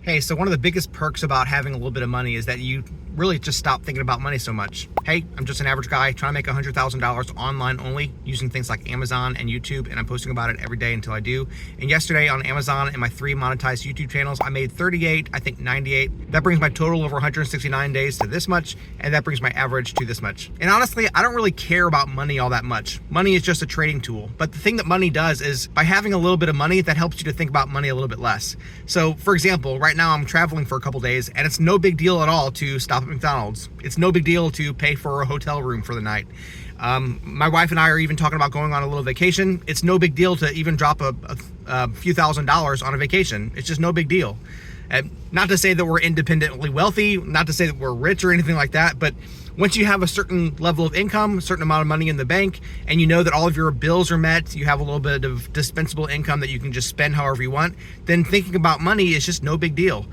Hey, so one of the biggest perks about having a little bit of money is that you really just stop thinking about money so much. Hey, I'm just an average guy trying to make $100,000 online only using things like Amazon and YouTube, and I'm posting about it every day until I do. And yesterday on Amazon and my 3 monetized YouTube channels, I made 38, I think 98. That brings my total over 169 days to this much, and that brings my average to this much. And honestly, I don't really care about money all that much. Money is just a trading tool. But the thing that money does is by having a little bit of money, that helps you to think about money a little bit less. So for example, right now I'm traveling for a couple days, and it's no big deal at all to stop at McDonald's. It's no big deal to pay for a hotel room for the night. My wife and I are even talking about going on a little vacation. It's no big deal to even drop a few $1,000s on a vacation. It's just no big deal. Not to say that we're independently wealthy, not to say that we're rich or anything like that, but once you have a certain level of income, a certain amount of money in the bank, and you know that all of your bills are met, you have a little bit of dispensable income that you can just spend however you want, then thinking about money is just no big deal.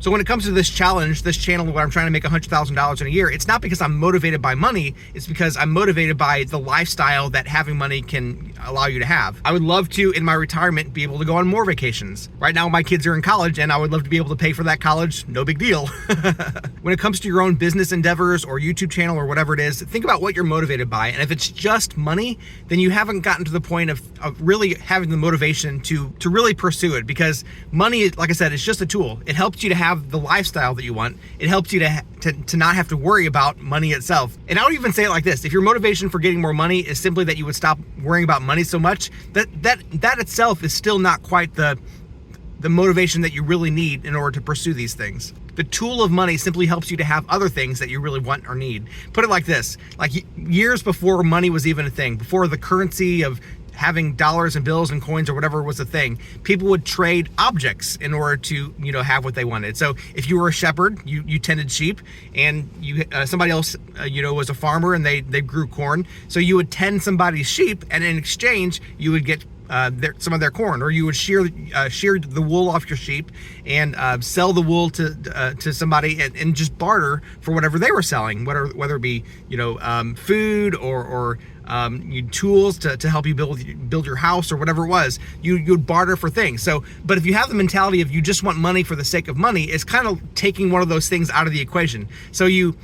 So when it comes to this challenge, this channel where I'm trying to make $100,000 in a year, it's not because I'm motivated by money, it's because I'm motivated by the lifestyle that having money can allow you to have. I would love to, in my retirement, be able to go on more vacations. Right now, my kids are in college, and I would love to be able to pay for that college, no big deal. When it comes to your own business endeavors or YouTube channel or whatever it is, think about what you're motivated by, and if it's just money, then you haven't gotten to the point of really having the motivation to really pursue it, because money, like I said, is just a tool. It helps you to have the lifestyle that you want. It helps you to not have to worry about money itself. And I would even say it like this: if your motivation for getting more money is simply that you would stop worrying about money so much, that itself is still not quite the motivation that you really need in order to pursue these things. The tool of money simply helps you to have other things that you really want or need. Put it like this: like years before money was even a thing, before the currency of having dollars and bills and coins or whatever was a thing, people would trade objects in order to, have what they wanted. So if you were a shepherd, you tended sheep, and somebody else, was a farmer and they grew corn. So you would tend somebody's sheep, and in exchange, you would get some of their corn, or you would shear the wool off your sheep and sell the wool to somebody and just barter for whatever they were selling, whether it be food or tools to help you build your house or whatever it was. You'd barter for things. So, but if you have the mentality of you just want money for the sake of money, it's kind of taking one of those things out of the equation. So you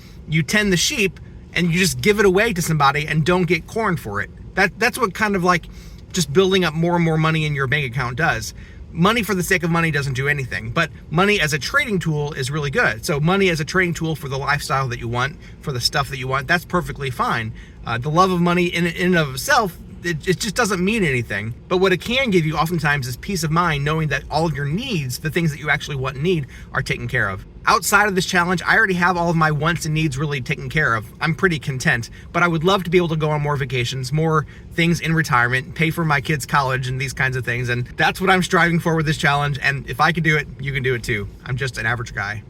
tend the sheep and you just give it away to somebody and don't get corn for it. That's what kind of like just building up more and more money in your bank account does. Money for the sake of money doesn't do anything, but money as a trading tool is really good. So money as a trading tool for the lifestyle that you want, for the stuff that you want, that's perfectly fine. The love of money in and of itself, it just doesn't mean anything. But what it can give you oftentimes is peace of mind, knowing that all of your needs, the things that you actually want and need, are taken care of. Outside of this challenge, I already have all of my wants and needs really taken care of. I'm pretty content, but I would love to be able to go on more vacations, more things in retirement, pay for my kids' college and these kinds of things. And that's what I'm striving for with this challenge. And if I can do it, you can do it too. I'm just an average guy.